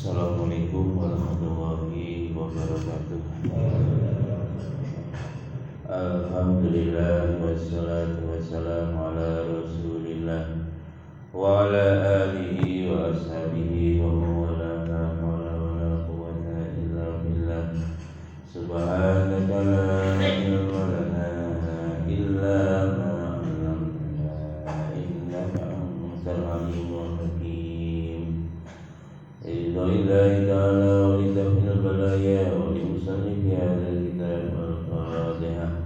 Assalamualaikum warahmatullahi wabarakatuh. Alhamdulillah wassalatu wassalamu ala Rasulillah wa ala alihi wa ashabihi wa mawala la hawla wa la quwwata illa billah. Subhanaka la ilma lana illa ma 'allamtana innaka antal alimul hakim. Lillahi ta'ala wa litafil balaya wa limusannif hadha al-kitab al-Fatihah.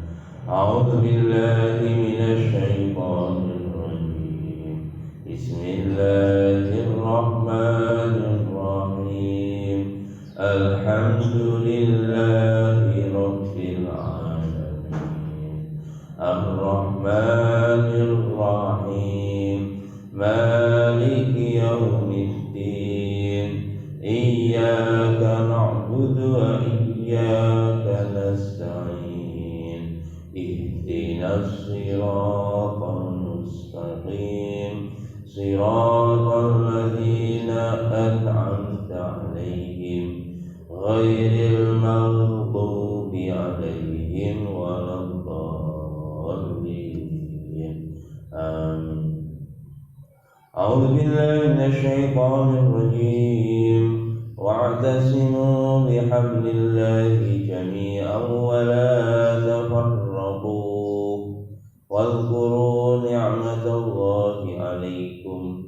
A'udzu billahi minasy syaithanir rajim. Bismillahirrahmanirrahim. Alhamdulillahi rabbil alamin. Ar-Rahmanir Rahim. Maliki yaumiddin. Iyyaka na'budu wa iyyaka nasta'in. Ihdinas siratal mustaqim. Siratal ladzina an'amta 'alaihim ghairil maghdubi 'alaihim waladdallin. Amin. A'udzu billahi minasy syaithanir rajim. Wa'tasimu bihablillahi jami'an wa la tafarraqu. Wadhkuru ni'matallahi 'alaikum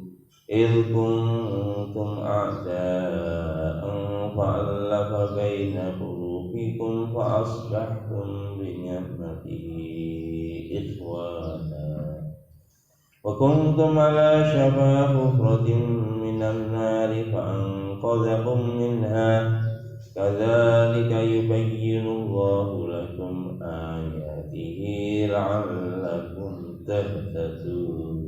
idh kuntum a'da'an fa'alafa baina qulubikum fa asbahtum bi ni'matihi ikhwana. Wa kuntum ala shafa hufratin minan nari fa'anqadhakum minha. Kadzalika yubayyinu Allahu lakum ayatihi la'allakum tahtadun.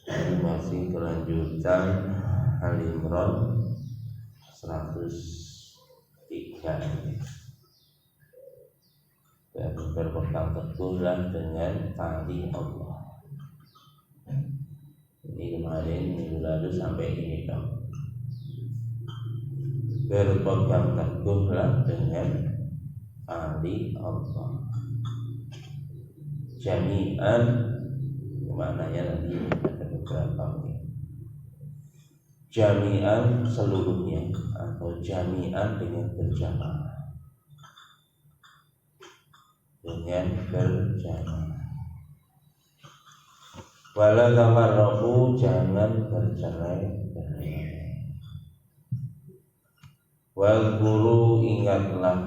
Ini masih kelanjutan Al-Imran 103. Dan berpegang teguhlah dengan tali Allah. Ini kemarin minggu lalu sampai ini dong. Berpegang teguhlah dengan tali Allah. Jami'an, maknanya nanti ada beberapa nih. Jami'an seluruhnya atau jami'an dengan berjamaah. Dengan berjamaah. Wala tafarraqu, jangan bercerai-berai. Wal guru, ingatlah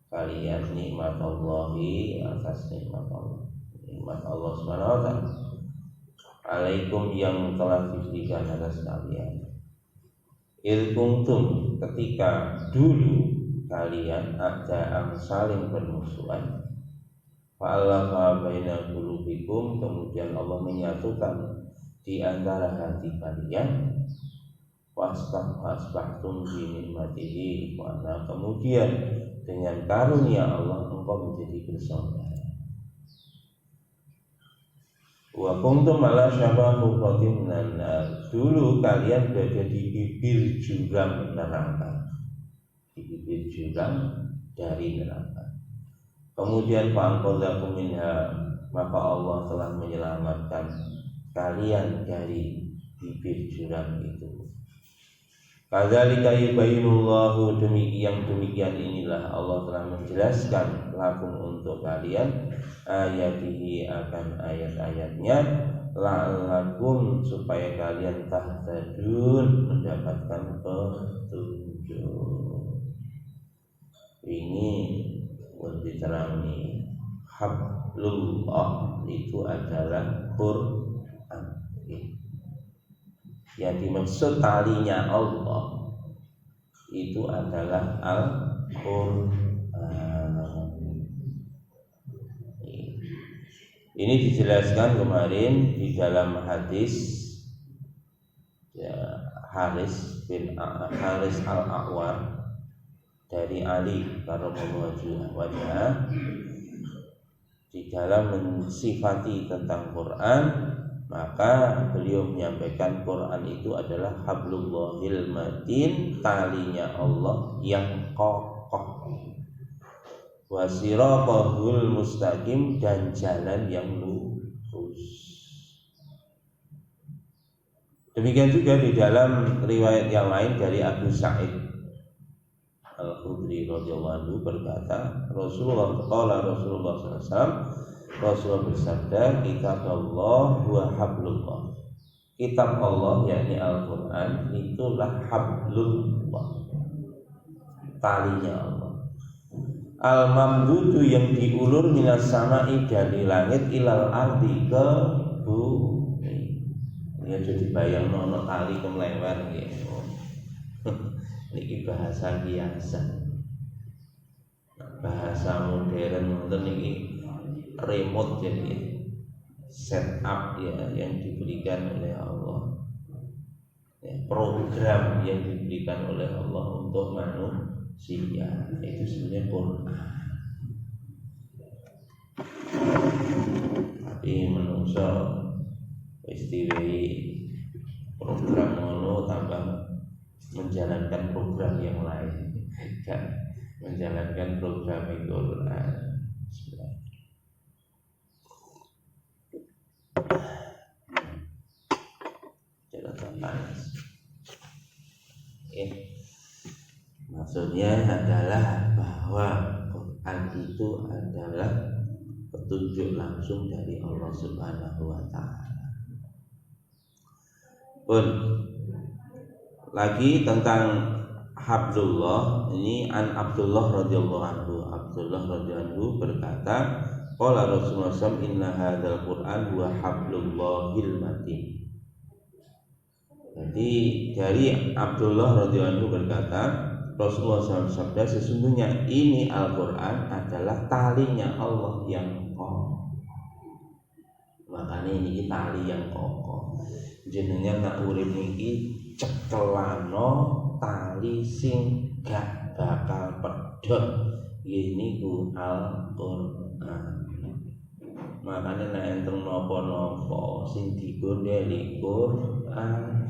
kalian nikmat Allahi atas nikmat Allah. Nikmat Allah Subhanahu wa ta'ala alaikum yang telah diberikan atas kalian. Il kuntum, ketika dulu kalian ada saling bermusuhan. Fa'alafa baina qulubikum, kemudian Allah menyatukan di antara hati kalian. Wasbahtum bi ni'matihi ikhwana, kemudian dengan karunia Allah engkau menjadi bersaudara. Wa kuntum ala syafa hufratin minan nar, dulu kalian berada di bibir jurang neraka. Di bibir jurang dari neraka. Kemudian fa'anqadhakum minha, maka Allah telah menyelamatkan kalian dari bibir jurang itu. Kadzalika yubayyinullahu, demikian inilah Allah telah menjelaskan lakum untuk kalian ayatihi, akan ayat-ayatnya, la'allakum, supaya kalian tahtadun, mendapatkan petunjuk. Ini diterangi hablullah itu adalah Quran. Yang dimaksud talinya Allah itu adalah Al-Quran. Ini dijelaskan kemarin di dalam hadis ya, Haris al-A'war dari Ali karramallahu wajhah di dalam mensifati tentang Quran, Maka beliau menyampaikan Quran itu adalah hablullahil matin, talinya Allah yang kokoh, wasiraqahul mustaqim, dan jalan yang lurus. Demikian juga di dalam riwayat yang lain dari Abu Sa'id Al-Khudri radhiyallahu anhu berkata, Rasulullah SAW, Rasulullah bersabda, kitab Allah wa hablullah. Kitab Allah yakni Al-Quran itulah hablullah, talinya Allah. Al-mamdudu yang diulur minas sama'i, dari langit, ilal ardi, ke bumi. Ini jadi bayang nono tali kemelewer gitu. Ini bahasa biasa, bahasa modern ini remote, jadi setup ya yang diberikan oleh Allah, ya, program yang diberikan oleh Allah untuk manusia, itu sebenarnya Quran. Tapi manusia istimewa program mono tambah menjalankan program yang lain, kan menjalankan program Quran. Maksudnya adalah bahwa Quran itu adalah petunjuk langsung dari Allah Subhanahu wa Ta'ala. Pun lagi tentang hablullah ini, an Abdullah radhiyallahu anhu. Abdullah radhiyallahu anhu berkata, qala Rasulullah SAW, inna hadzal Qur'an huwa hablullahil matin. Jadi dari Abdullah radhiyallahu anhu berkata, Rasulullah SAW sabda, sesungguhnya ini Al-Quran adalah talinya Allah yang kokoh. Makanya ini tali yang kokoh. Jenenge nak urip niki cekelano tali sing gak bakal pedhot. Ini ku Al-Quran. Makanya nek enten napa-napa sing digondeli Quran,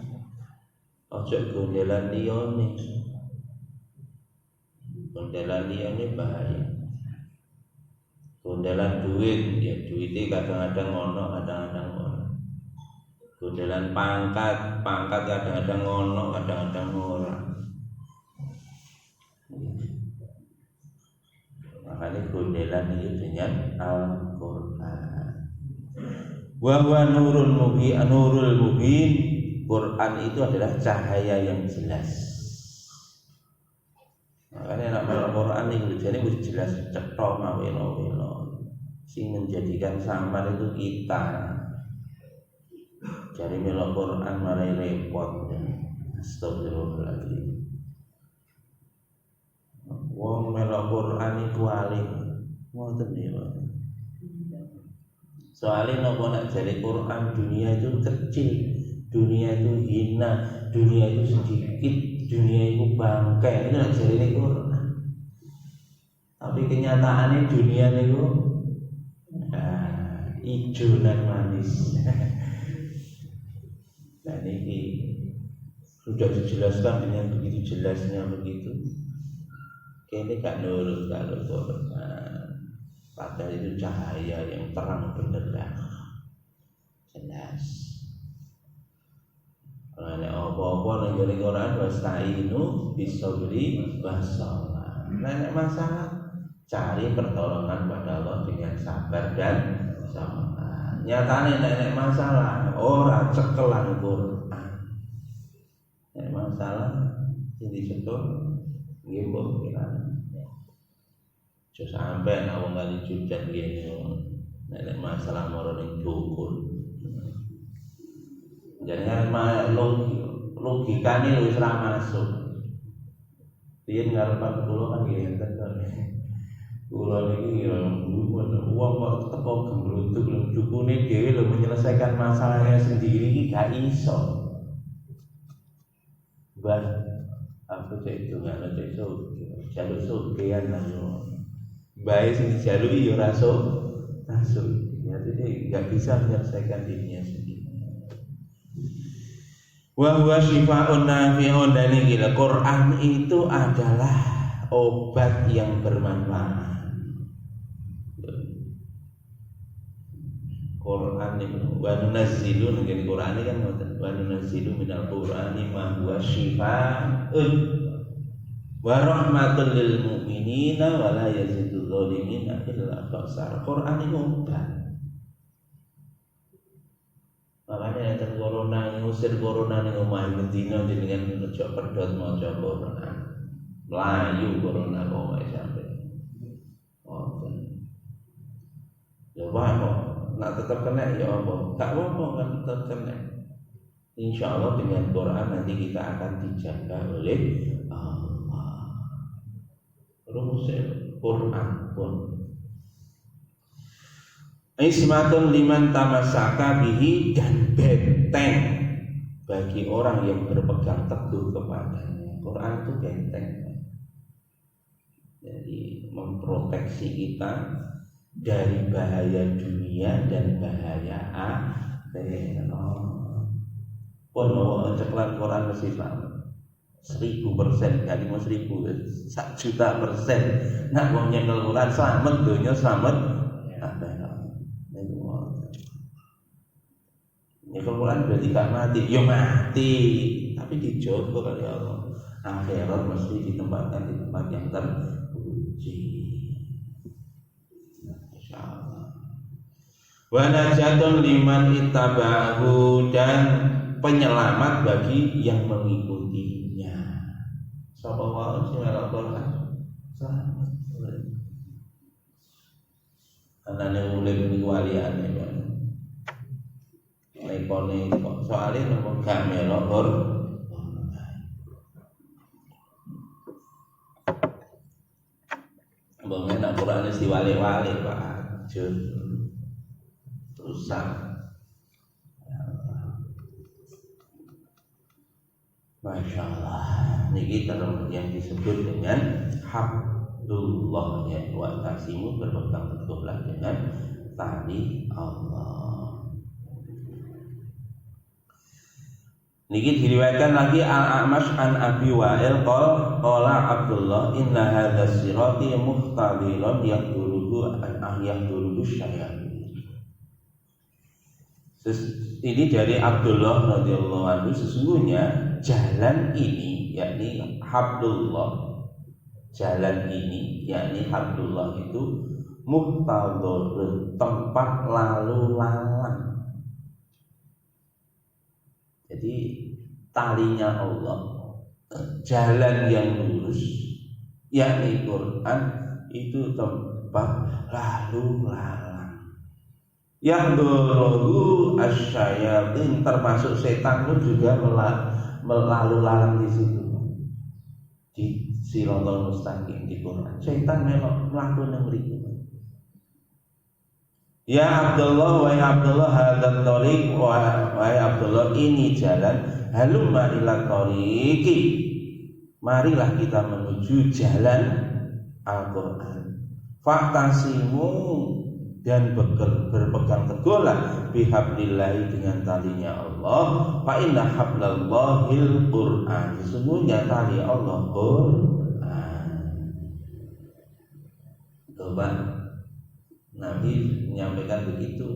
aja gondelan liyane. Gondelan liyane bahaya. Gondelan duit, ya duitnya kadang-kadang ngono, kadang-kadang ngono. Gondelan pangkat kadang-kadang ngono, kadang-kadang ora. Makanya gondelan itu dengan Al-Quran. Wa huwa nurul mubin. Quran itu adalah cahaya yang jelas. Makanya nak maca Quran ini jadi wis jelas cetha mawelo-welo. Sing menjadikan samar itu kita. Jadi melok Quran marai repot. Astagfirullahaladzim. Wong melok Quran iku alim. Ngoten niku. Soalnya nopo nak jadi Quran, dunia itu kecil, dunia itu hina, dunia itu sedikit, dunia itu bangkai. Itu nak jadi ini Quran. Tapi kenyataannya dunia itu hijau dan manis. Dan ini sudah dijelaskan dengan begitu jelasnya begitu. Kayaknya gak nurut kalau Quran. Padahal itu cahaya yang terang benderang, jelas. Kalau ada apa-apa yang Quran wasta'inu bisabri wassalah. Nek masalah cari pertolongan pada Allah dengan sabar dan sabar. Nyatane nek masalah ora cekelan Quran. Nek masalah sing dicekel nggih mbok pirang. Jo sampai nek wong kali jujan ngene nek masalah moro ning dukun. Jangan logikane wis ra masuk. Piye ngarepan kula kan nggih enten to. Kula niki ya wong kok teko gemrutuk lho dukune dhewe lho menyelesaikan masalahnya sendiri iki gak iso. Mbah aku cek itu gak cek jaluk sogean lah yo. Baik sing dijaluki ya rasuk. Jadi nggak bisa menyelesaikan dirinya sendiri. Wa huwa syifaa'un nafi'un, dan Quran itu adalah obat yang bermanfaat. Quran itu wa nunazzilu, ngene Quran kan wa nunazzilu minal Qur'ani ma huwa syifaa'un wa rahmatul lil mu'minina wa la yazidul zalimina illa khasara. Quran itu obat. Makanya yang corona, ngusir corona ning omah bendina jenengan ojo pedhot maca Quran. Melayu corona kok wae sampe. Ya wae kok nak tetap kena ya apa? Tak apa kan tetap kena. Insya Allah dengan Quran nanti kita akan dijaga oleh Allah. Rumusnya Quran pun. Ismatun liman tamasaka bihi, dan benteng bagi orang yang berpegang teguh kepadanya. Quran itu benteng. Jadi memproteksi kita dari bahaya dunia dan bahaya akhirat. Pun mau ceklan Quran mesti sama 1000%, kali mau 1000, 1.000.000%. Nak mau nyekel Quran selamat dunia, selamat akhirat. Nyekel Quran berarti gak mati, ya mati, tapi dijogo kali Allah. Akhirat mesti ditempatkan di tempat yang terpuji. Wa najatun liman ittaba'ahu, dan penyelamat bagi yang mengikutinya. Sapa wae sing melok Quran selamat. Anane urip niku waliyane kok. Lekone kok soalé nopo gak melok Quran. Mbok nek Quran wis diwale-wale Pak Jun. Rusak. Masya Allah. Niki terus yang disebut dengan hablullah, ya wa tasimu, berpegang teguhlah dengan tali Allah. Niki diriwayatkan lagi Al-A'mash an Abi Wa'il qala Abdullah inna hadza sirati muhtadilun yaquluhu syayatin. Ini dari Abdullah radhiyallahu anhu, sesungguhnya jalan ini yakni hablullah, jalan ini yakni hablullah itu muhtadhirun, tempat lalu lalang. Jadi talinya Allah, jalan yang lurus yakni Quran itu tempat lalu lalang. Yang dulu asyayatin, termasuk setan pun juga melalu lalang di situ, di siratal mustaqim di Quran. Setan memang melaku nang mriku. Ya Abdullah, wahai Abdullah, hadzal thariq, wahai Abdullah, ini jalan. Halumma ila thariqi, marilah kita menuju jalan Al-Quran. Faktasimu, dan berpegang teguhlah bihablillahi, dengan talinya Allah. Fa inna hablallahil Qur'an, sesungguhnya tali Allah Qur'an. Coba Nabi menyampaikan begitu.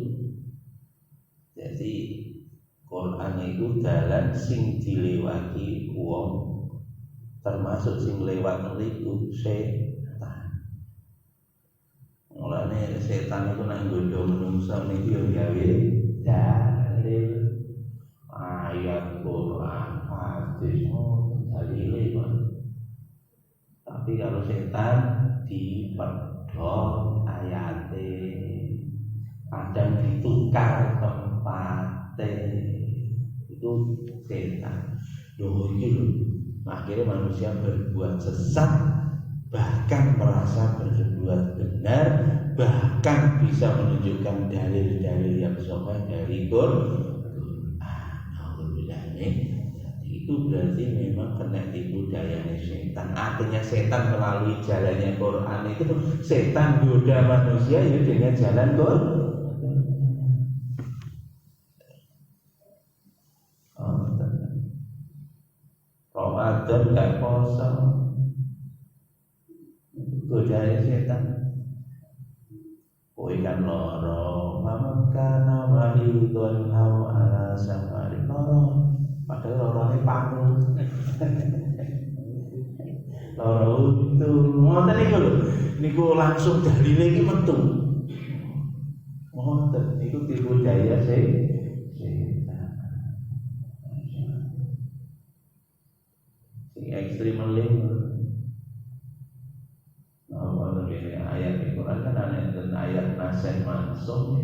Jadi Quran itu jalan sing dilewati wong, termasuk sing lewat niku setan. Mulane setan itu nek nggodho manungsa niki yo gawe dalil ayat Quran, hadis, dalile kok. Tapi kalau setan dipedhot ayate, kadang ditukar tempate, itu setan. Yo iki lho, akhirnya manusia berbuat sesat, bahkan merasa berbuat benar, bahkan bisa menunjukkan dalil-dalil yang sahih dari Quran. Itu berarti memang kena tipu dayanya setan. Artinya setan melalui jalannya Quran itu, setan goda manusia ya dengan jalan Quran. wadon gak poso godane setan kowe kan loro mamkana maridun hau ala safari loro padahal lorone paku loro itu ngoten niku lho niku langsung dalile iki metu ngoten niku tipu daya setan ekstrim melih ayat di Quran kan ada ayat nasih mansukh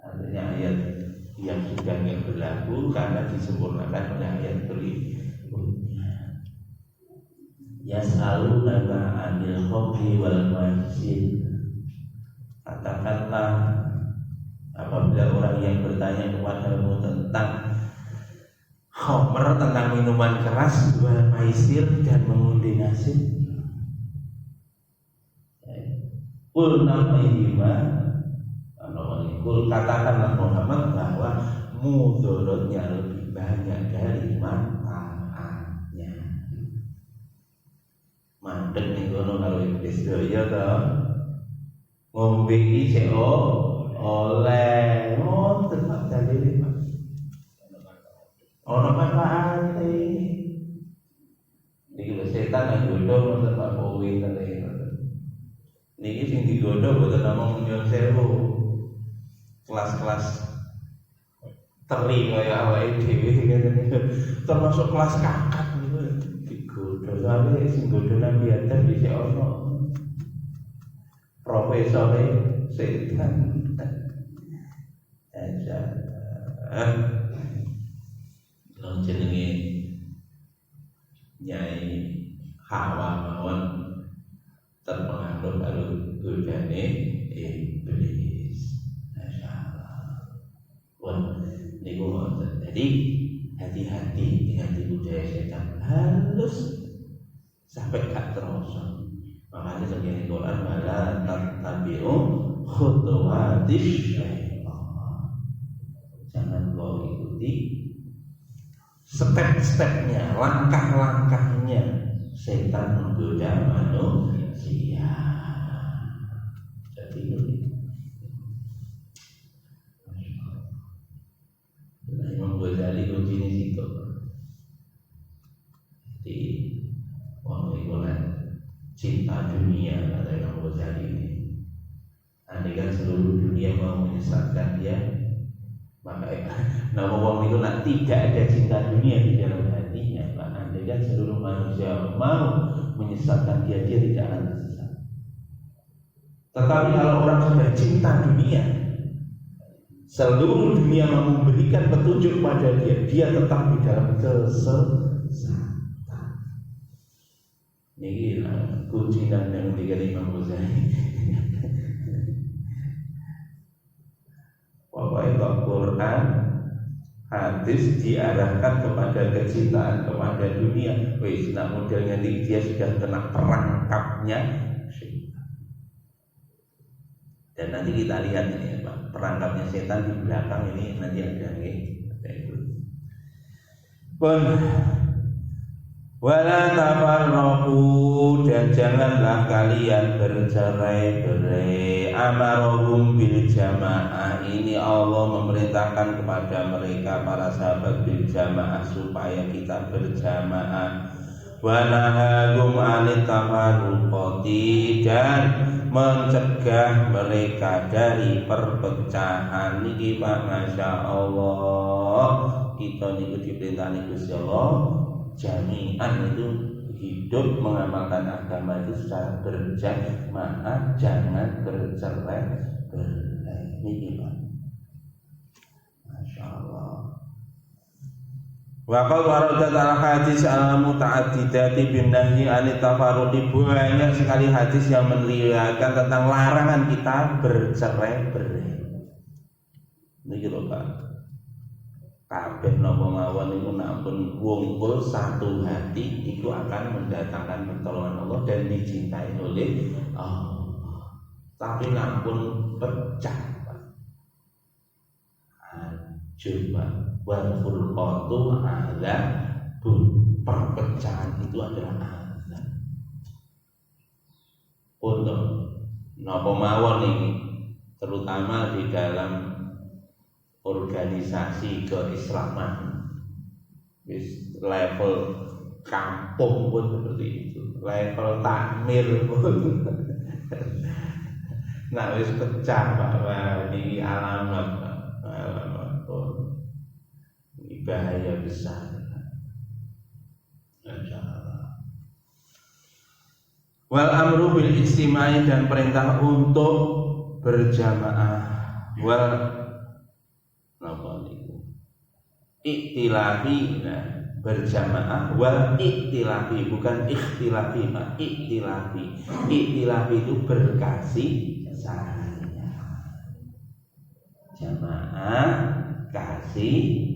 artinya ayat yang sudah berlaku karena disempurnakan oleh ayat berikutnya. Yas'alunaka 'anil khamri wal maisir, katakanlah apabila orang yang bertanya kepadamu tentang khamr, tentang minuman keras, wal maisir, dan mengundi nasib, kul namihima, kul katakanlah Muhammad bahwa mudorotnya lebih banyak dari manfaatnya. Mandek nih kono kalau iblis doya toh ngombe iki oleh tempat dalile Pak. Ono manfaate. Iki lho setan nang godho wonten Pak Kowi tadi. Niki sing digodho mboten namung nyuwun sewu. Kelas-kelas teri kaya awake dhewe ngene termasuk kelas kakak niku digodho. Soale sing godho nang biatan dhisik ono profesor setan. Nang jenenge Nyai Hawa mawon terpengaruh karo godane iblis. Masyaallah. Wah, niku ngoten. Jadi hati-hati dengan tipu daya setan, halus sampai gak terasa. Makanya terjadi Quran wala tattabi'u khutuwatis syaitan. Jangan kau ikuti step-stepnya, langkah-langkahnya setan menggoda manusia. Jadi Imam Ghazali kuncinya situ. Jadi wong iku cinta dunia kata Imam Ghazali ini. Andai kan seluruh dunia mau menyesatkan dia, maka nama wong itu tidak ada cinta dunia di dalam hatinya. Andai kan seluruh manusia mau menyesatkan dia tidak akan tersesat. Tetapi kalau orang sudah cinta dunia, seluruh dunia mau memberikan petunjuk pada dia tetap di dalam kesesatan. Ini kunci dan yang tiga Imam Ghazali. Pokoknya Quran, hadis diarahkan kepada kecintaan kepada dunia. Wis, nak modelnya dia sudah kena perangkapnya. Dan nanti kita lihat ini Pak, perangkapnya setan di belakang ini nanti ada itu. Pun wala tafarraqu, dan janganlah kalian bercerai-berai. Amarahum bil jamaah, ini Allah memerintahkan kepada mereka para sahabat bil jamaah supaya kita berjamaah. Wa nahagum anit tafarruqati, dan mencegah mereka dari perpecahan. Niki Pak, Masya Allah, kita niku diperintah Gusti Allah jami'an itu hidup mengamalkan agama itu secara berjamaah, jangan bercerai-berai. Niki Pak, Masya Allah. Wa qad waradat al-hadis al-muta'addidati bin nahyi anit tafarruqi, banyak sekali hadis yang meneriwayatkan tentang larangan kita bercerai-berai. Niki lho Pak, kabeh napa mawon niku nampun wungkul satu hati itu akan mendatangkan pertolongan Allah dan dicintai oleh Allah. Tapi nampun pecah Pak, coba wal furqatu ala bun, perpecahan itu adalah azab. Untuk napa mawon ini, terutama di dalam organisasi keislaman, level kampung pun seperti itu, level takmir pun. Nah, wis pecah bahwa ini alamat pun ini bahaya besar. Wal amru bil istimai, dan perintah untuk berjamaah. Wal napa niku? Iktilafi, nah, berjamaah. Wal iktilafi, bukan ikhtilafi, Pak. Iktilafi. Iktilafi itu berkasih sayang. Jamaah kasih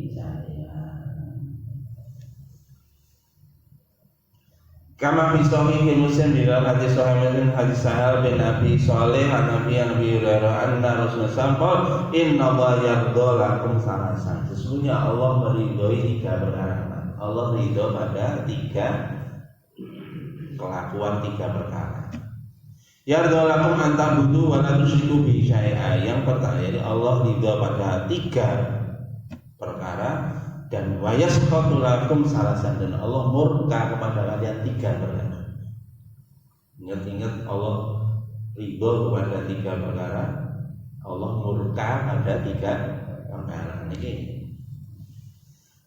kama fi sahih Muslim di dalam hadis sahih Muslim, hadis Sahal bin Abi Shalih an Nabi Hurairah anna Rasulullah sallallahu inna Allah yardha lakum salasan. Sesungguhnya Allah meridhoi 3 perkara. Allah ridho pada 3 kelakuan, 3 perkara. Yardha lakum an ta'budu wa la tusyriku bihi syai'a. Yang pertama, jadi Allah ridho pada 3 perkara. Dan wayasqatu lakum salasan, dan Allah murka kepada kalian 3 perkara. Ingat-ingat, Allah ridho kepada 3 perkara, Allah murka pada 3 perkara. Ini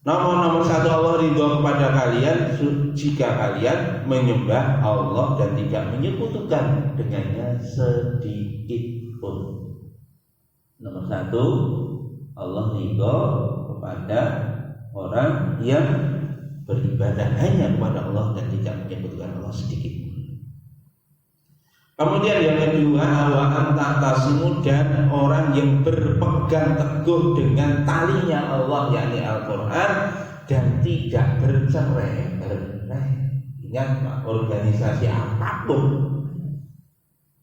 nomor 1, Allah ridho kepada kalian jika kalian menyembah Allah dan tidak menyekutukan dengannya sedikit pun. Nomor 1, Allah ridho kepada orang yang beribadah hanya kepada Allah dan tidak menyebutkan Allah sedikit. Kemudian yang kedua, wa anta'tasimu, dan orang yang berpegang teguh dengan talinya Allah, yakni Al-Quran, dan tidak bercerai-berai. Ingat, organisasi apapun,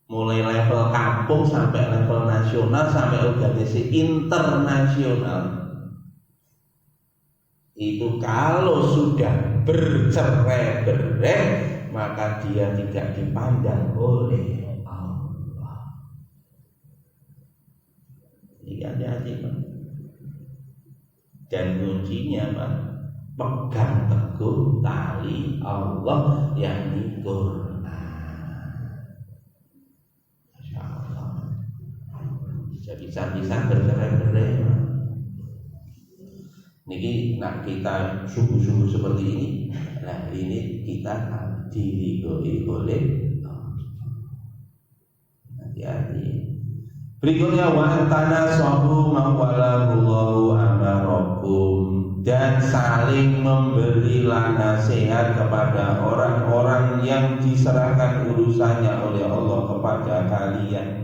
mulai level kampung sampai level nasional sampai organisasi internasional, itu kalau sudah bercerai-berai maka dia tidak dipandang oleh Allah. Ini hati-hati, Pak. Dan kuncinya, Pak, pegang teguh tali Allah, yakni Quran. Masya Allah. Bisa-bisa bercerai-berai. Niki nak kita sungguh-sungguh seperti ini, nah ini kita diridhoi oleh Allah. Hati-hati. Berikutnya, wa antana sahu mawalahullahu amarakum, dan saling memberilah nasihat kepada orang-orang yang diserahkan urusannya oleh Allah kepada kalian.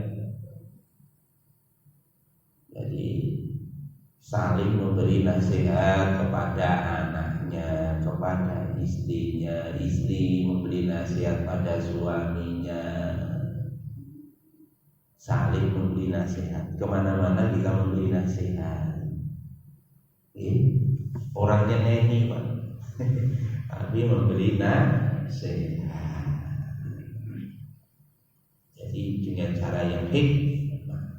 Saling memberi nasihat kepada anaknya, kepada istrinya, istri memberi nasihat pada suaminya. Saling memberi nasihat, kemana-mana kita memberi nasihat. Orangnya neni, Pak, tapi memberi nasihat. Jadi dengan cara yang hikmah.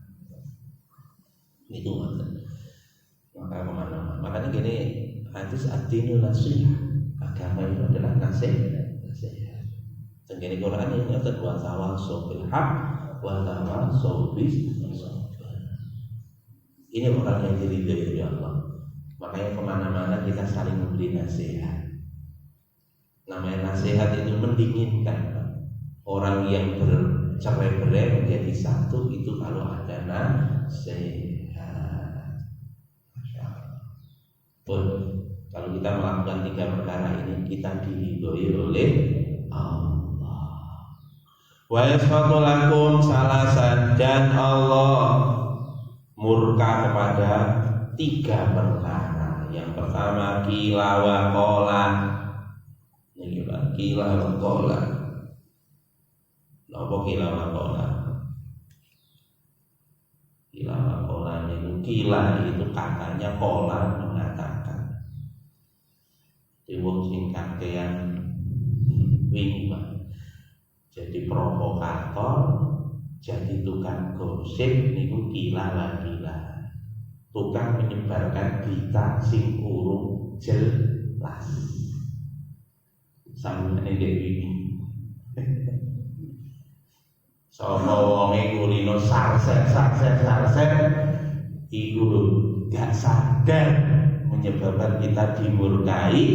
Itu maksudnya. Maka kemana-mana. Makanya gini, hadis ad-dinu nasihat, agama itu adalah nasihat. Dan gini Quran ini kata wa tawassaw bil haqq wa tawassaw bis sabr. Ini orang yang diridhoi oleh Allah. Makanya kemana-mana kita saling memberi nasihat. Namanya nasihat itu mendinginkan. Orang yang bercerai-berai menjadi satu itu kalau ada nasihat. Kalau kita melakukan 3 perkara ini, kita diridhoi oleh Allah. Wa yasfatu lakum salasan, dan Allah murka kepada 3 perkara. Yang pertama, qila wa qala. Ini Pak, qila wa qala. Napa qila wa qala? Qila wa qala itu, qila itu katanya, qala mengatakan. wong sing kakean wingi jadi provokator, jadi tukang gosip niku kila. Tukang menyebarkan berita sing urung jelas. Sampeyan iki sapa wonge kulino sarset iku lho gak sadar menyebabkan kita dimurkai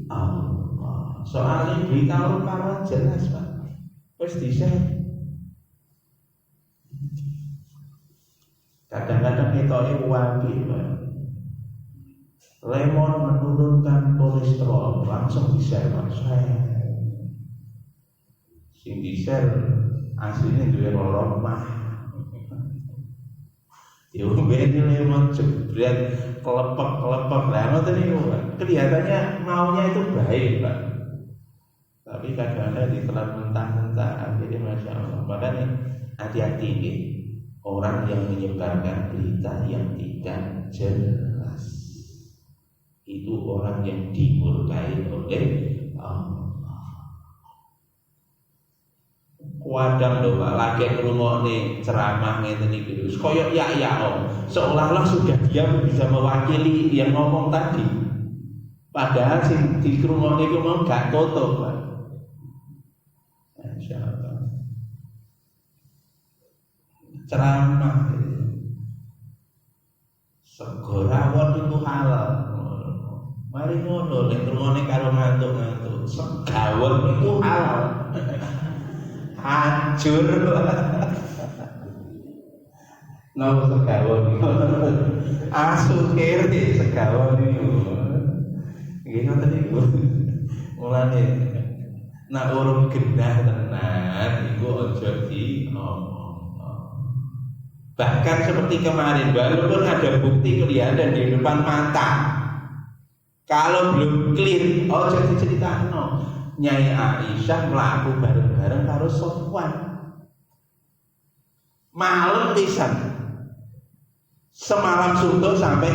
Allah. Soalnya berita orang jelas Pak, wis di-share. Kadang-kadang ketoknya wapi Pak, lemon menurunkan kolesterol, langsung di-share Pak. Sing di-share aslinya duwe romah. Ya mbene lemon jebret kelepek lah ngoten niku Pak. Kelihatannya maunya itu baik Pak. Tapi kadang-kadang ditelan mentah-mentah akhirnya Masya Allah. Makanya hati-hati nih orang yang menyebarkan berita yang tidak jelas. Itu orang yang dimurkai oleh Allah. Wadang lho Pak, lagi ngrungokne ceramah ngeten iki. Koyok ya seolah-olah sudah dia bisa mewakili yang ngomong tadi. Padahal sing dikrungokne iku mau gak toto Pak. Masyaallah. Ceramah sego rawon itu halal. Mari ngono nek ngrungokne karo ngantuk-ngantuk, segawon itu halal. Hancur. Napa segawon niku? Asukir segawon niku. Nggih ngoten niku. Mulane nek urung genah tenan iku aja diomong. Bahkan seperti kemarin walaupun ada bukti kelihatan di depan mata, kalau belum clear aja diceritakno. Nyai Aisyah mlaku bareng-bareng karo Sofwan. Malam pisan. Semalam suntuk sampai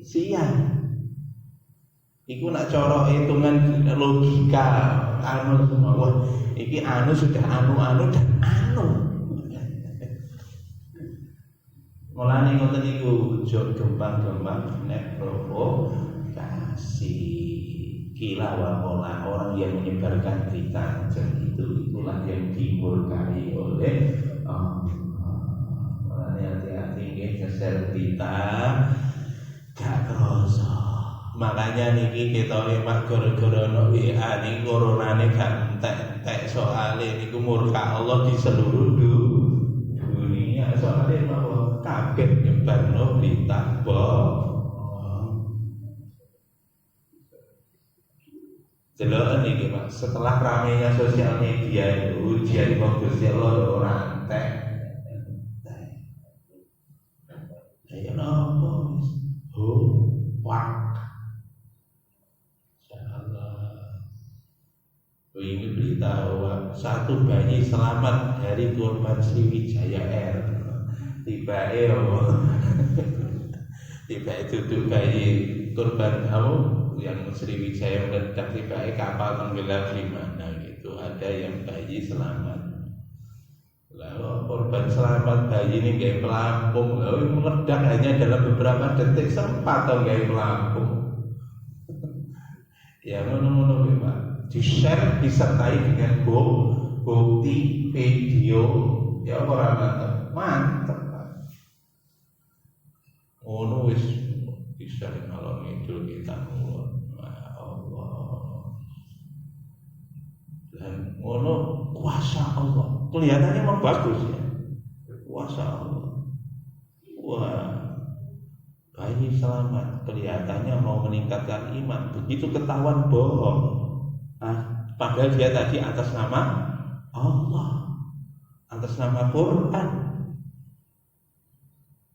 siang. Iku nak cara hitungan logika anu semua. Iki anu sudah anu dan anu. Mulane ngoten niku ojo gempang-gempang nek provokasi. Kila wa kola, orang yang menyebarkan berita itulah yang dimurkai oleh orang yang hati-hati nge-share berita gak kerasa. Makanya niki kita Pak gara-gara ono WA niki coronane gak entek soalnya niku murka Allah di seluruh dunia. Soalnya bahwa kabeh nyebarno berita bohong. Jelas nih Pak, setelah ramainya sosial media itu ujian Gusti Allah orang entek. Ya napa wis. Wak. Insyaallah. Ini berita bahwa satu bayi selamat dari korban Sriwijaya Air. Tiba itu bayi korban yang Sriwijaya meledak tiba kapal tenggelam di mana gitu, ada yang bayi selamat. Lalu korban selamat bayi ini gaya pelampung, lalu meledak hanya dalam beberapa detik sempat atau gaya pelampung. Ya ngono-ngono Pak, di-share disertai dengan bukti video, ya orang mantap Pak. Ngono wis di-share kalau ngidul kita mulai. Dan ngono kuasa Allah kelihatannya memang bagus ya, kuasa Allah. Wah, bayi selamat kelihatannya mau meningkatkan iman, begitu ketahuan bohong. Padahal dia tadi atas nama Allah, atas nama Quran.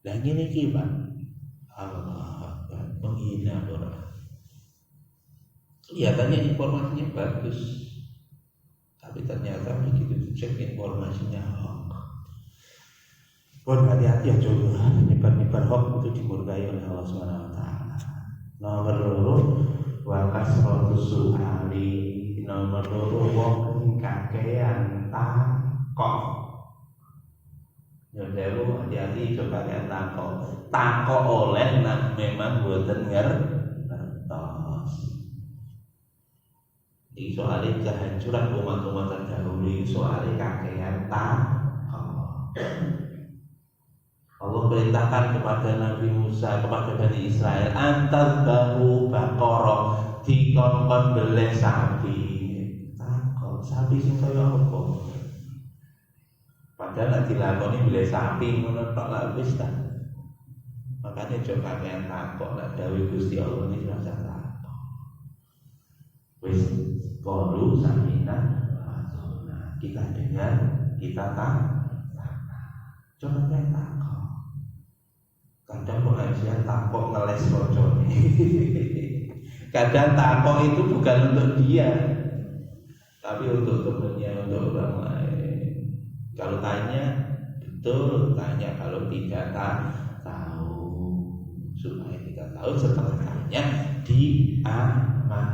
Dan ini Pak, Allah menghina Quran. Kelihatannya informasinya bagus, tapi ternyata begitu dicek informasinya hoax. Pun hati-hati ya coba nyebar hoax itu dimurkai oleh Allah SWT. Nomor 2, wa kasratu su'ali nomor loro wong kakean takok. Ya dewe hati-hati coba kalian takok oleh nak memang boten ngertos. Iki soalnya kehancuran umat-umat terdahulu iki soalnya kakean takok. Allah perintahkan kepada Nabi Musa, kepada Bani Israel, antar bahu bakoro dikongkon beleh sapi. Takok sapi sing kaya apa? Padahal nak dilakoni beleh sapi ngono tok lak wis ta. Makanya coba kalian takok nak dawuh Gusti Allah ini rasa takok. Wis qalu samina wa kita dengar, kita takok. Coba kalian takok. Kadang pengajian takok ngeles bojone. Kadang takok itu bukan untuk dia, tapi untuk temannya, untuk orang lain. Kalau tanya betul, tanya. Kalau tidak tahu, supaya kita tahu setelah tanya diamalkan.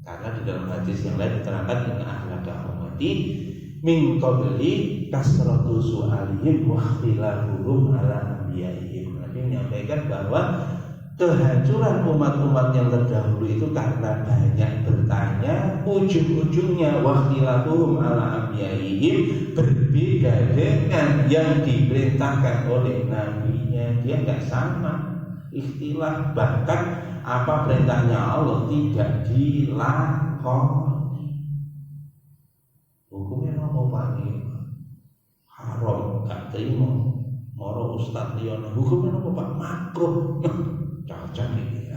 Karena di dalam hadis yang lain diterangkan inna ahlaka ummati min qabli kasratu su'alihim wa ikhtilafuhum ala anbiya'ihim. Nabi menyampaikan bahwa kehancuran umat-umat yang terdahulu itu karena banyak bertanya, ujung-ujungnya wa ikhtilafuhum ala anbiya'ihim, berbeda dengan yang diperintahkan oleh nabinya. Dia enggak sama, ikhtilaf, bahkan apa perintahnya Allah tidak dilakoni. Hukumnya nopo Pak? Haram, gak terima. Moro ustaz liyan hukumnya nopo Pak? Makruh. Cocok iki.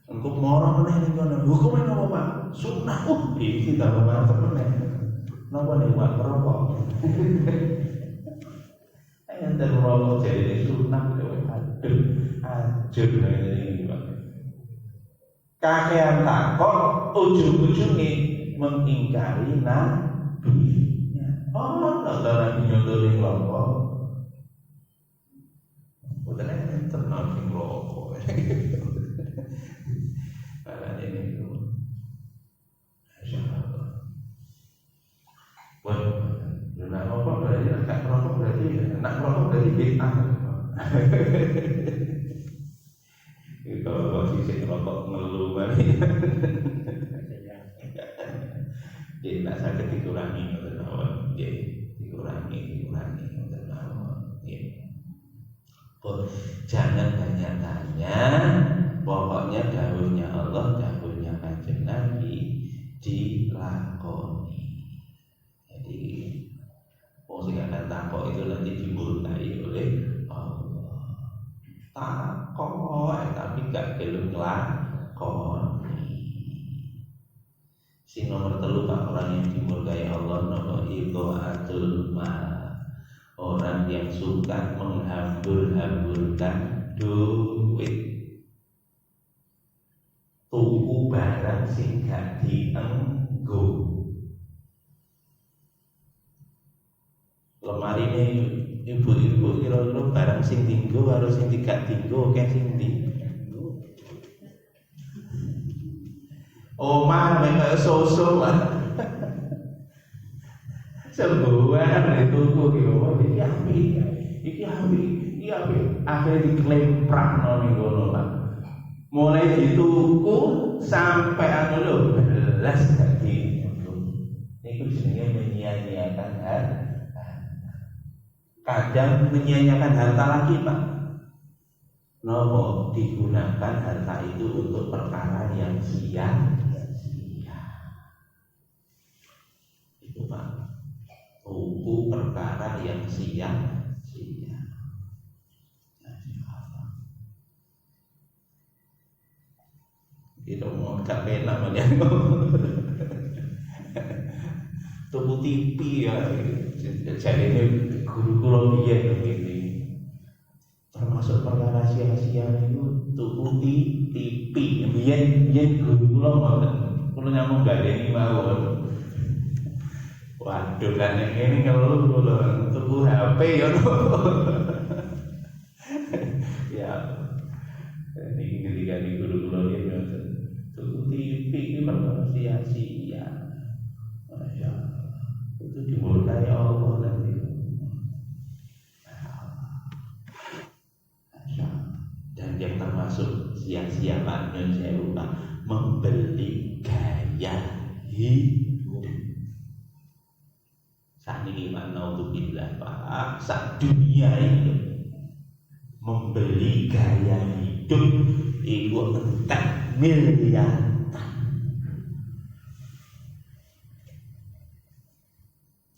Engko moro meneh ning kono. Hukumnya nopo Pak? Sunnah. Iki tambah mantep meneh. Napa nek Pak merokok? Ente merokok jadi sunnah aduh. Ajur ini Pak. Kakean takok ujung-ujungnya mengingkari nabinya. Oh, nabi nyontohin kelompok. Udah ente nabi rokok. Karena ini itu, insyaallah. Wah, nak rokok berarti nak rokok berarti nak rokok berarti bid'ah. Kalau sisi rokok ngeluh balik, jadi nak sakit dikurangi, dikurangi, jangan banyak tanya, pokoknya dawuhnya Allah, dawuhnya Kanjeng Nabi dilakoni. Jadi, sing akan takok itu nanti dimurkai oleh Allah. Takok, tapi gak gelem nglakoni. Si nomor 3 Pak, orang yang dimurkai Allah nomor idha'atul mal. Orang yang suka menghambur-hamburkan duit. Tuku barang sing gak dienggo. Lemari ini ibu-ibu kira-kira barang sing tinggo harus sing tidak tinggo kayak sing tinggo. Omah memang sosok lah. Sebuah itu kok iki api. Akhirnya diklaim prakno ning ngono Pak. Mulai dituku sampai anu lho belas gak dienggo. Niku jenenge menyia-nyiakan harta. Kadang menyia-nyiakan harta lagi Pak. Nopo digunakan harta itu untuk perkara yang sia-sia. Itu Pak. Tuku perkara yang sia-sia. Itu mau gak penak melihat. Tuku TV ya. Jadi ini guru biyen begini. Termasuk perkara sia-sia itu tuku TV. Biyen guru kula mboten. Kula nyamung galeni mawon. Waduh kan ini ngeluh kula tuku HP ya. Ya. Ini ketika di guru kula iki sia-sia. Masya Allah. Itu dimurkai Allah nanti. Dan yang termasuk sia-sia Pak Nun Sewu Pak, membeli gaya hidup. Saat ini mana untuk bilang Pak, saat dunia ini membeli gaya hidup itu entek miliaran.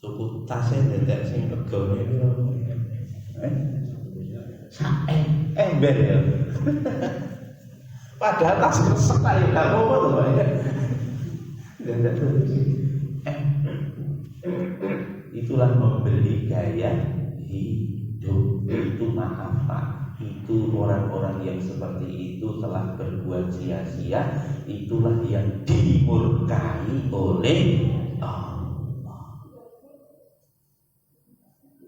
Tuku tasnya tidak sing regane piro? Ember ya. Padahal tas kresek aja gak apa-apa tuh Pak ya. Tidak tulis. Itulah membeli gaya hidup. Itu maaf Pak. Itu orang-orang yang seperti itu telah berbuat sia-sia. Itulah yang dimurkai oleh Allah.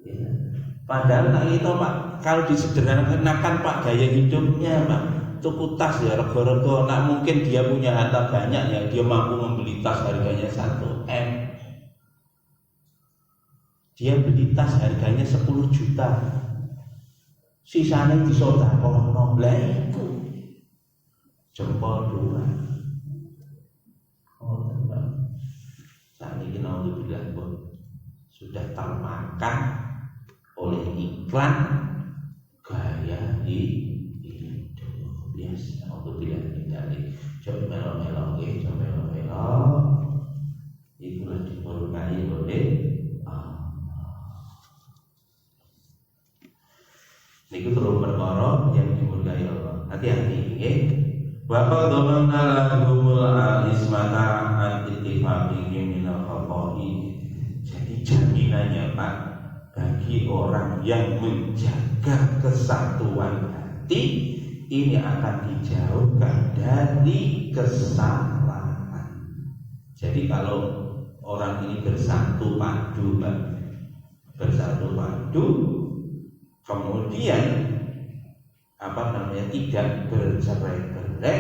Ya. Padahal nak itu Pak, kalau disederhanakan Pak gaya hidupnya Pak, tuku tas ya rego-rego. Nak mungkin dia punya harta banyak ya, dia mampu membeli tas harganya 1 M. Dia beli tas harganya 10 juta. Sisanya disodakohno lah itu jempol 2. Oh teman, saat ini naudzubillah sudah termakan oleh iklan gaya hidup. Biasa naudzubillah dari coba melo-melo, coba melo-melo. Itulah dimurkai oleh niku terus perkara yang dimurkai Allah. Hati-hati nggih. Wa qadamna lahumul ismata an ittifaqihim min al-khata'i. Jadi jaminannya Pak, bagi orang yang menjaga kesatuan hati ini akan dijauhkan dari kesalahan. Jadi kalau orang ini bersatu padu Pak, bersatu padu, kemudian tidak bercerai-berai,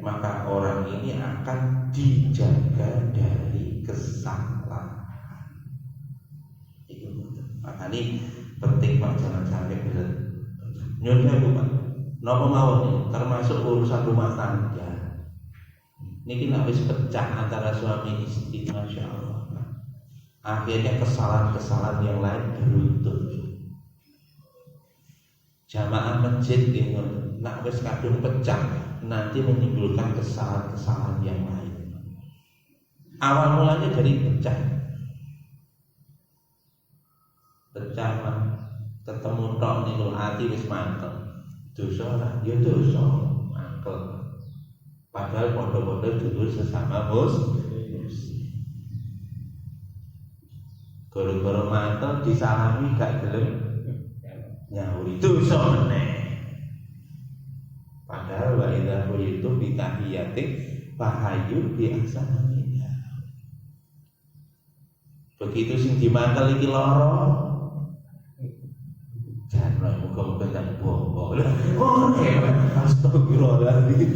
maka orang ini akan dijaga dari kesalahan. Itu maka ini penting Pak, jangan sampai berat. Nyonya Bu Pak, napa mawon termasuk urusan rumah tangga. Niki nek wis pecah antara suami istri, masya Allah, akhirnya kesalahan-kesalahan yang lain beruntun. Jamaah masjid gitu, nak wis kadung pecah nanti menimbulkan kesalahan-kesalahan yang lain. Awal mulanya dari pecah mah ketemu tok niku ati wis mantep. Dosa lah, ya dosa mangkel. Padahal pondok-pondok dulu sesama muslim. Gara-gara mantep disalami gak gelem nyauri dosa meneh. Padahal wa idza itu bitahiyatik fahayu bi ahsanina. Begitu sing dimantel iki lara, jangan muga-muga tak bobo. Oke, astagfirullahaladzim.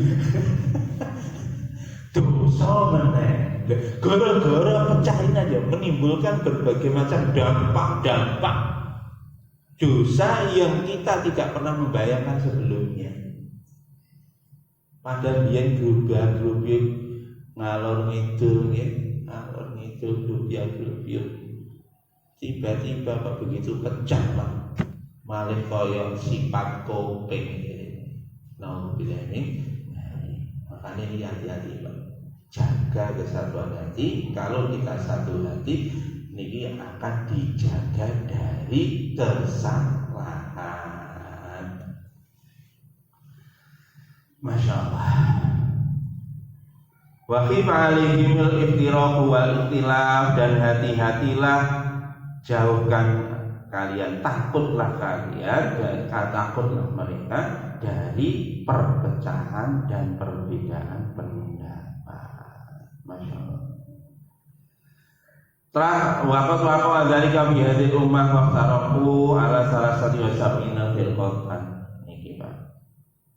Dosa meneh. Gara-gara pecahin aja menimbulkan berbagai macam dampak-dampak dosa yang kita tidak pernah membayangkan sebelumnya. Pada biyen grubah-grubih ngalor ngidul nggih, ngalor ngidul grubah-grubih. Tiba-tiba kok begitu pecah Pak. Malih kaya sifat kopeng. Nauzubillah ini. Makanya ini hati-hati Pak. Jaga kesatuan hati. Kalau kita satu hati, ini akan dijaga dari kesalahan. Masya Allah. Wa khif alaihimul iftiraqu wal ikhtilaf, dan hati-hatilah, jauhkan kalian, takutlah kalian dan takutlah mereka dari perpecahan dan perbedaan pendapat. Masya Allah. Telah waqaf dari kami hadir ummah waqtaraku ala salah satu wasabina fil Quran. Niki Pak.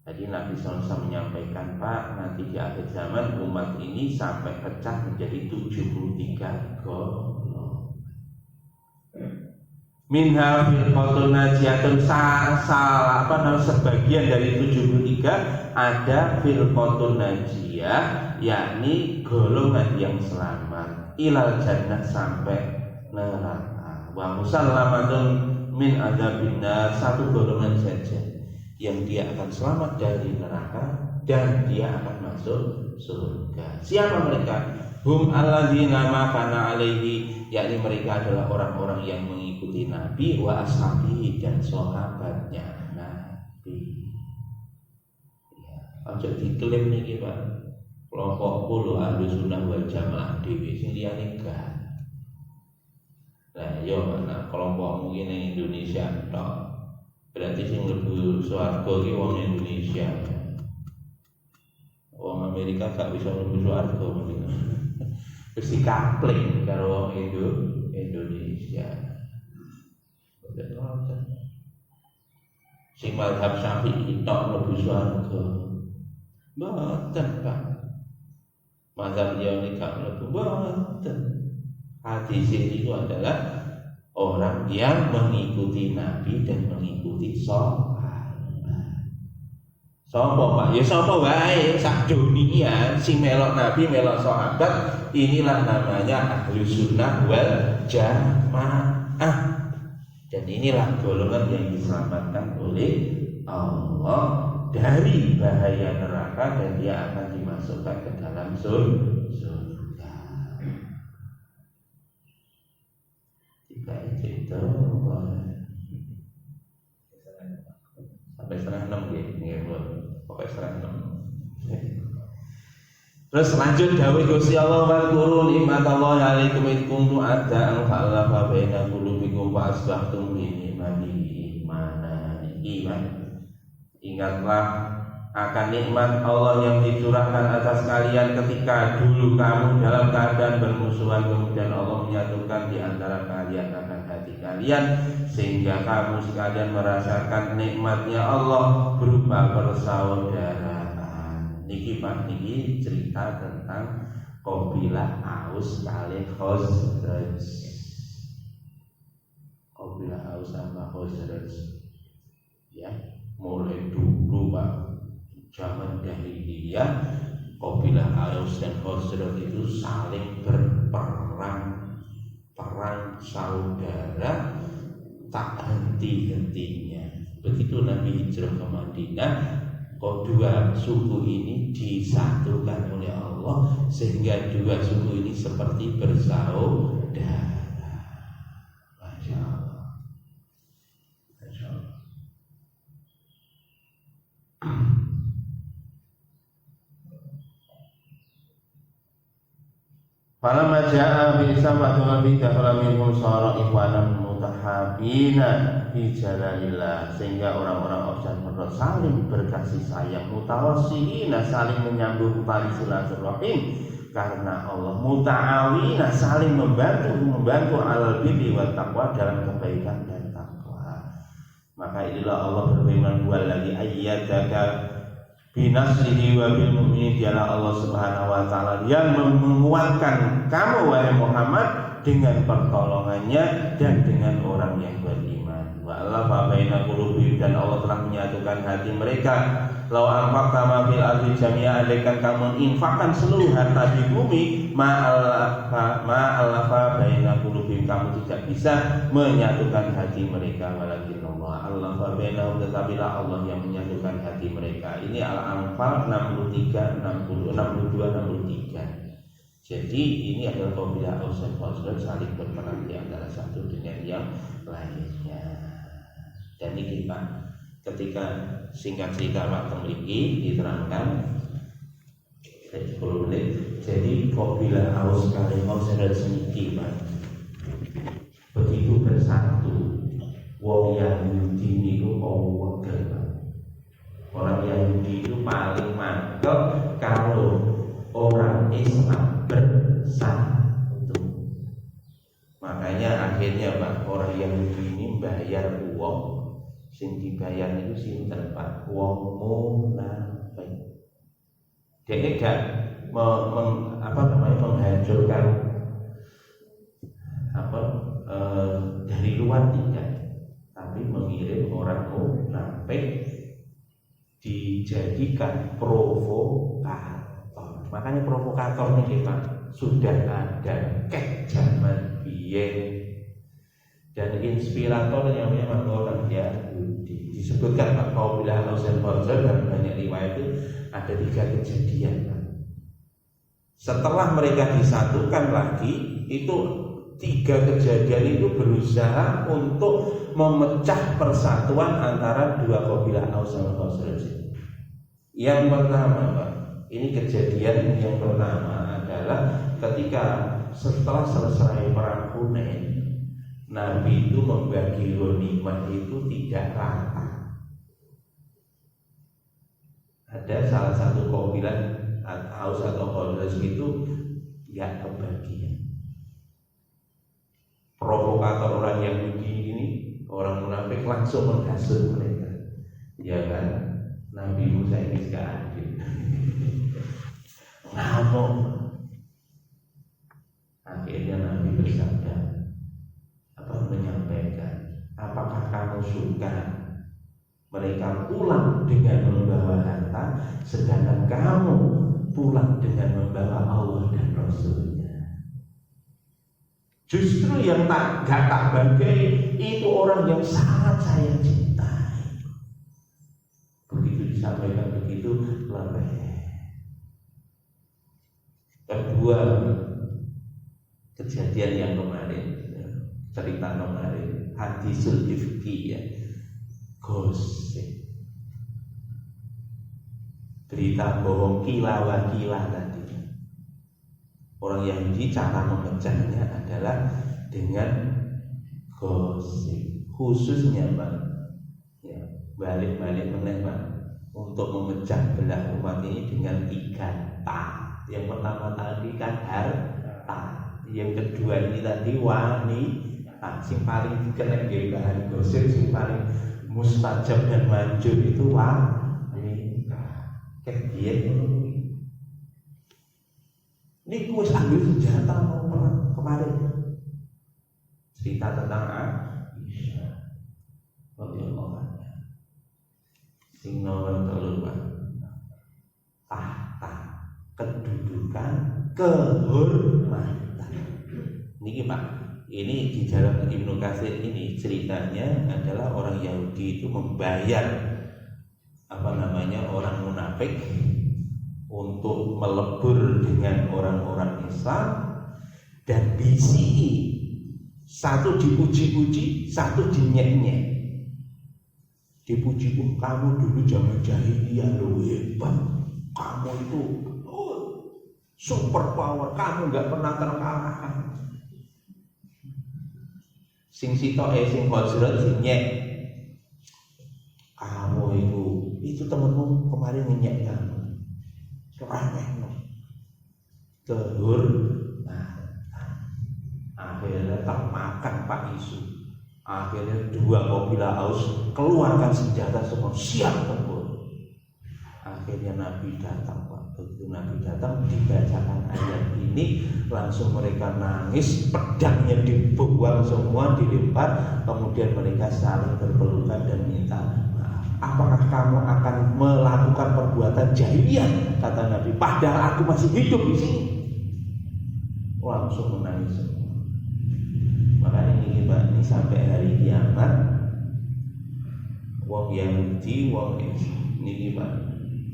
Jadi Nabi SAW menyampaikan, Pak, nanti di akhir zaman umat ini sampai pecah menjadi 73 golongan. Minha firqatun najiyatun, sebagian dari 73 ada firqatun najiyah, yakni golongan yang selamat, ilal jannah, sampai neraka. Wa musallamatun min adzabinar, satu golongan saja yang dia akan selamat dari neraka dan dia akan masuk surga. Siapa mereka? Hum alladzina ma kana alaihi, yakni mereka adalah orang-orang yang mengikuti Nabi wa ashabihi, dan sahabatnya Nabi. Ya, aja diklaim niki Pak. Kelompokku lho ahli sunnah wal jamaah dhewe sing liyane gak. Lah yo ana kelompokmu iki ning Indonesia tok. Berarti sing mlebu swarga iki wong Indonesia. Wong Amerika gak bisa mlebu swarga mungkin. Wis dikapling karo wong Indonesia. Sing mazhab Syafi'i tok mlebu swarga. Mboten, Pak. Mazhab yang gak mlebu mboten. Hadis itu adalah orang yang mengikuti Nabi dan mengikuti sahabat. Sapa Pak? Ya sapa wae sak dunia sing melok Nabi, melok sahabat, inilah namanya ahli sunnah wal jamaah. Dan inilah golongan yang diselamatkan oleh Allah dari bahaya neraka, dan dia akan dimasukkan ke dalam surga. Itu sampai setengah 6 ya, pokoknya setengah 6. Terus lanjut dawuh Gusti Allah, wa qurun nikmatallahi alaikum id kuntum a'da'an fa'alafa baina qulubikum fa asbahtum bi ni'matihi iman. Ingatlah akan nikmat Allah yang dicurahkan atas kalian ketika dulu kamu dalam keadaan bermusuhan, kemudian Allah menyatukan di antara kalian akan hati kalian, sehingga kamu sekalian merasakan nikmatnya Allah berupa persaudaraan. Niki Pak, niki cerita tentang Qabilah Aus kali Khazraj. Qabilah Aus sama Khazraj, ya, mulai dulu Pak, zaman jahiliyah, Qabilah Aus dan Khazraj itu saling berperang, perang saudara tak henti-hentinya. Begitu Nabi hijrah ke Madinah, kedua suku ini disatukan oleh Allah, sehingga dua suku ini seperti bersaudara. Masya Allah, Masya Allah. Falamma jaa bi sabatu nabi dakhala minhum sara ikhwanan mutahabina fi jalalillah, sehingga orang-orang Aus saling berkasih sayang, mutawasilina saling menyambung tali silaturahim karena Allah, muta'awina saling membantu alal birri wat taqwa, dalam kebaikan dan takwa. Maka inilah Allah berfirman, wallazi ayyadaka binasrihi wa bil mu'minin, dialah Allah Subhanahu wa taala yang menguatkan kamu wahai Muhammad dengan pertolongannya dan dengan orang yang beriman. Wa allafa baina qulubihim, dan Allah telah menyatukan hati mereka. Lau anfaqta ma fil ardi jami'a, andaikan kamu infakkan seluruh harta di bumi, ma allafa baina qulubihim, kamu tidak bisa menyatukan hati mereka. Walakin Allah bainahum, tetapilah Allah yang menyatukan hati mereka. Ini Al-Anfal 63, 60, 62, 63. Jadi ini adalah Qabilah Aus dan Khazraj saling berperang di antara satu dengan yang lainnya. Dan ini Pak, ketika singkat cerita Pak memiliki diterangkan 10 menit. Jadi Qabilah Aus kali Khazraj ini Pak, begitu bersatu. Wong Yahudi itu orang Yahudi itu paling mantap kalau orang Islam bersatu. Makanya akhirnya Pak, orang Yahudi ini bayar uang, sing dibayar itu sinten Pak, wong munafik. Dia gak menghancurkan dari luar tidak, tapi mengirim orang munafik dijadikan provokator. Makanya provokator ini Pak sudah ada zaman biyen, dan inspirator yang memang orang Yahudi. Disebutkan Pak Qaubilah Al-Hausan Fauzan dan banyak riwayat itu ada 3 kejadian Pak. Setelah mereka disatukan lagi, itu 3 kejadian itu berusaha untuk memecah persatuan antara 2 kabilah Aus dan Khazraj. Yang pertama Pak, ini kejadian yang pertama adalah ketika setelah selesai perang Hunain, Nabi itu membagi ghanimah itu tidak rata. Ada salah satu kabilah Aus atau Khazraj itu nggak kebagian. Provokator orang Yahudi ini, orang munafik langsung menghasut mereka. Ya kan, Nabi Musa ini gak adil. Ngamuk. Akhirnya Nabi bersabda, menyampaikan, apakah kamu suka mereka pulang dengan membawa harta, sedangkan kamu pulang dengan membawa Allah dan Rasulnya? Justru yang gak tak banggai itu orang yang sangat saya cintai. Begitu disampaikan begitu, lebih. Kedua, kejadian yang kemarin, cerita kemarin, hadisul ifki ya, gosip, berita bohong kila-wakila tadi. Orang Yahudi cara memecahnya adalah dengan gosip, khususnya Pak, ya, balik-balik meneh Pak, untuk memecah belah umat ini dengan 3 ta. Yang pertama tadi kan harta, yang kedua ini tadi wanita. Sing paling dikenal bahan gosip, sing paling mustajab dan manjur itu wanita. Kegiatan ini gue ambil senjata mau perang kemarin. Cerita tentang Aisyah radhiyallahu anha. Sing nomor 3 tahta, kedudukan, kehormatan. Niki Pak, ini di dalam Ibnu Katsir ini ceritanya adalah orang Yahudi itu membayar orang munafik untuk melebur dengan orang-orang Islam dan bisi, satu dipuji-puji, satu dinyek-nyek. Dipuji, kamu dulu zaman jahiliyah lo hebat, kamu itu super power, kamu nggak pernah terkalahkan. Sing sitok sing Khazraj sing nyek, kamu itu temenmu kemarin nyek kamu. Akhirnya termakan Pak Isu. Akhirnya 2 kabilah Aus keluarkan senjata semua, siap tempur. Akhirnya Nabi datang Pak. Begitu Nabi datang dibacakan ayat ini, langsung mereka nangis, pedangnya dibuang semua, dilempar, kemudian mereka saling berpelukan dan minta, apakah kamu akan melakukan perbuatan jahiliyah? Kata Nabi, padahal aku masih hidup di sini. Langsung menangis semua. Makanya ini Pak, ini sampai hari kiamat, wong Yahudi, wong ini Pak,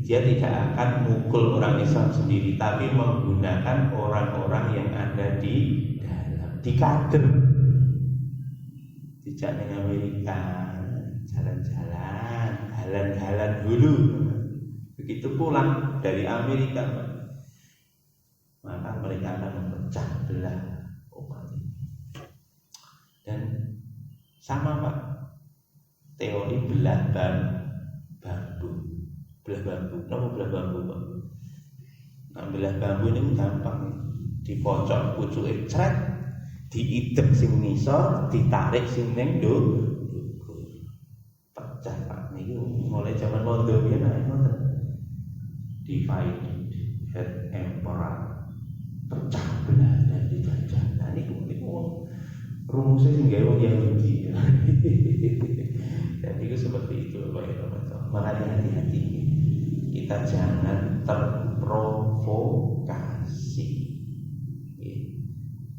dia tidak akan mukul orang Islam sendiri, tapi menggunakan orang-orang yang ada di dalam, di kader. Tidak di Amerika, jalan-jalan, jalan-jalan dulu. Begitu pulang dari Amerika, maka mereka akan memecah belah umat ini. Dan sama Pak, teori belah bambu. Belah bambu, kenapa belah bambu Pak? Nah, belah bambu ini gampang, dipocok pucuke cret, diidek sing ngisor, ditarik sing ning pecah Pak. Niku mulai zaman modern ya nah divided head emperor pecah belah dan dijajah. Nah ini rumusnya sih gak yang Yahudi. Jadi itu seperti itu Bapak Ibu. Makanya hati-hati kita jangan terprovokasi.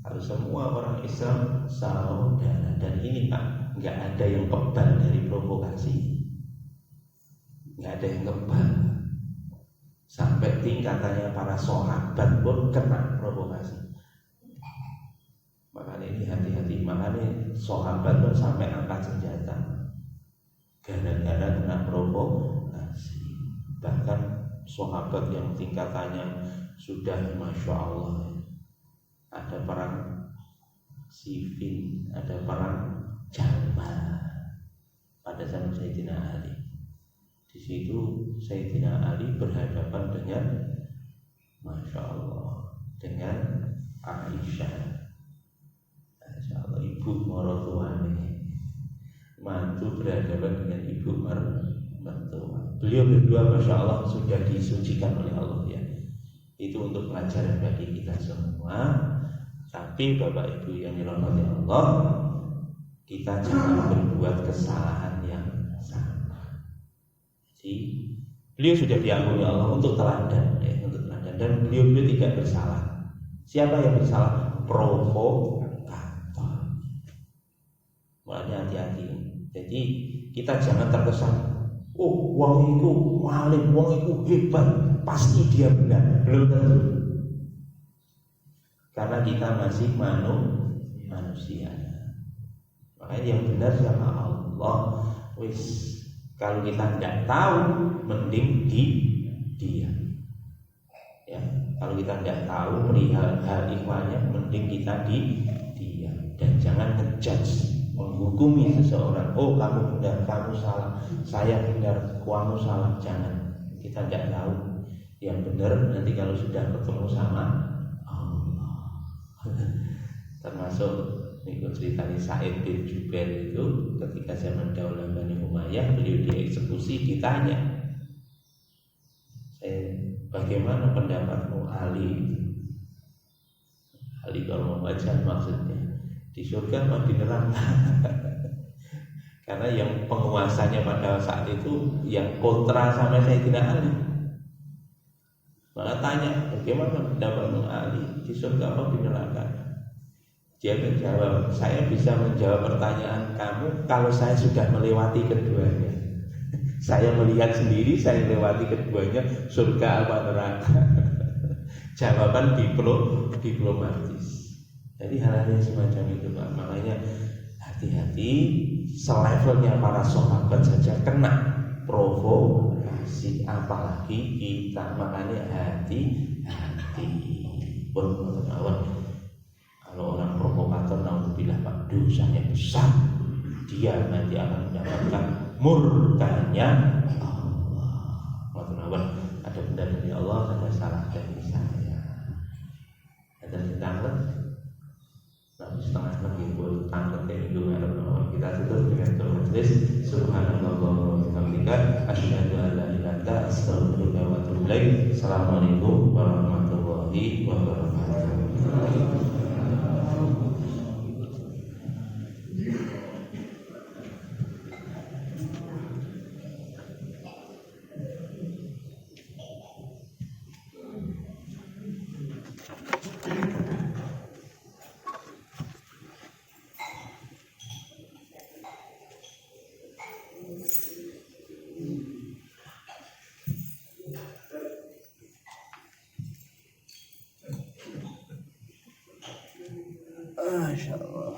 Kalau semua orang Islam saudara, dan ini Pak, nggak ada yang kebal dari provokasi, nggak ada yang kebal. Sampai tingkatannya para sahabat pun kena provokasi. Makanya ini hati-hati. Makanya sahabat pun sampai angkat senjata gara-gara kena provokasi. Bahkan sahabat yang tingkatannya sudah Masya Allah, ada perang Siffin, ada perang Jamal pada zaman Sayyidina Ali. Di situ Sayyidina Ali berhadapan dengan Masya Allah, dengan Aisyah. Masya Allah, ibu mertuanya. Mantu berhadapan dengan ibu mertua. Beliau berdua Masya Allah sudah disucikan oleh Allah ya. Itu untuk pelajaran bagi kita semua. Tapi Bapak Ibu yang dirahmati Allah, kita jangan berbuat kesalahan yang sama. Jadi beliau sudah diampuni Allah untuk teladan, untuk teladan, dan beliau tidak bersalah. Siapa yang bersalah? Provokator. Makanya hati-hati. Jadi kita jangan terkesan, oh wong itu maling, wong itu hebat, pasti dia benar. Belum tentu. Karena kita masih manusia. Makanya yang benar siapa? Allah. Kalau kita tidak tahu, mending diam. Ya, kalau kita tidak tahu perihal hal ikhwannya, mending kita diam. Dan jangan ngejudge, menghukumi seseorang. Oh kamu benar, kamu salah. Saya benar, kamu salah. Jangan. Kita tidak tahu. Yang benar nanti kalau sudah ketemu sama termasuk ikut ceritanya Sa'id bin Jubair itu ketika zaman Daulah Bani Umayyah beliau dieksekusi, ditanya, bagaimana pendapatmu Ali? Ali kalau membaca maksudnya di surga atau di neraka? Karena yang penguasanya pada saat itu yang kontra sama Sayyidina Ali. Maka tanya, bagaimana pendapatmu Ali, di surga apa di neraka? Dia menjawab, saya bisa menjawab pertanyaan kamu kalau saya sudah melewati keduanya. Saya melihat sendiri, saya melewati keduanya, surga apa neraka. Jawaban diplomatis. Jadi hal-hal yang semacam itu Pak. Makanya hati-hati, selevelnya para sahabat saja kena provokasi, apalagi kita. Makanya hati-hati. Kalau orang provokator, naudzubillah Pak, dosanya besar. Dia nanti akan mendapatkan murkanya Allah. Ada benar dari Allah, ada salah dari saya. Ada tanglet, tapi setengah lagi buat tanglet yang itu. Kita tutup dengan doa majelis. Subhanallah wa bihamdika, asyhadu an la ilaha illa anta, astaghfiruka wa atubu ilaik. Assalamualaikum warahmatullahi wabarakatuh. Masya Allah.